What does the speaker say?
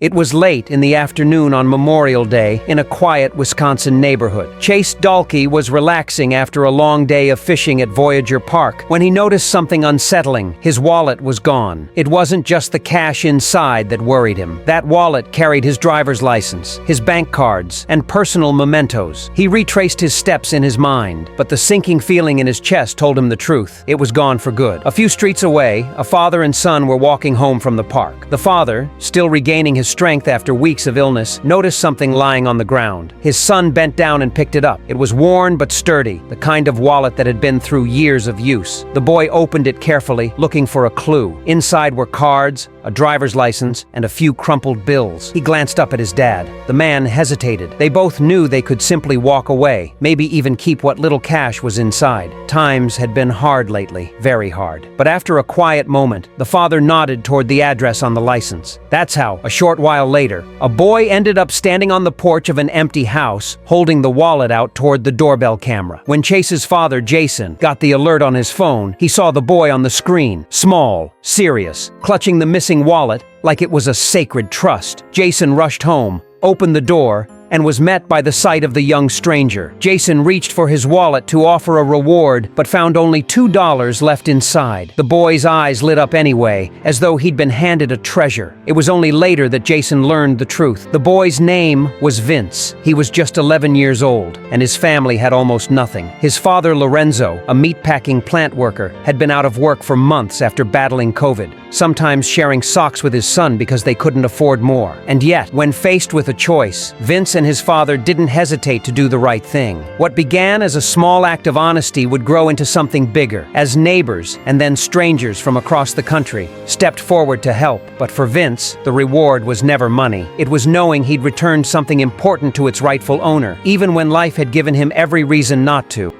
It was late in the afternoon on Memorial Day in a quiet Wisconsin neighborhood. Chase Dalkey was relaxing after a long day of fishing at Voyager Park when he noticed something unsettling. His wallet was gone. It wasn't just the cash inside that worried him. That wallet carried his driver's license, his bank cards, and personal mementos. He retraced his steps in his mind, but the sinking feeling in his chest told him the truth. It was gone for good. A few streets away, a father and son were walking home from the park. The father, still regaining his strength after weeks of illness, noticed something lying on the ground. His son bent down and picked it up. It was worn but sturdy, the kind of wallet that had been through years of use. The boy opened it carefully, looking for a clue. Inside were cards, a driver's license, and a few crumpled bills. He glanced up at his dad. The man hesitated. They both knew they could simply walk away, maybe even keep what little cash was inside. Times had been hard lately, very hard. But after a quiet moment, the father nodded toward the address on the license. That's how, a short while later, a boy ended up standing on the porch of an empty house, holding the wallet out toward the doorbell camera. When Chase's father, Jason, got the alert on his phone, he saw the boy on the screen, small, serious, clutching the missing wallet like it was a sacred trust. Jason rushed home, opened the door, and was met by the sight of the young stranger. Jason reached for his wallet to offer a reward, but found only $2 left inside. The boy's eyes lit up anyway, as though he'd been handed a treasure. It was only later that Jason learned the truth. The boy's name was Vince. He was just 11 years old, and his family had almost nothing. His father, Lorenzo, a meatpacking plant worker, had been out of work for months after battling COVID, sometimes sharing socks with his son because they couldn't afford more. And yet, when faced with a choice, Vince and his father didn't hesitate to do the right thing. What began as a small act of honesty would grow into something bigger, as neighbors and then strangers from across the country stepped forward to help. But for Vince, the reward was never money. It was knowing he'd returned something important to its rightful owner, even when life had given him every reason not to.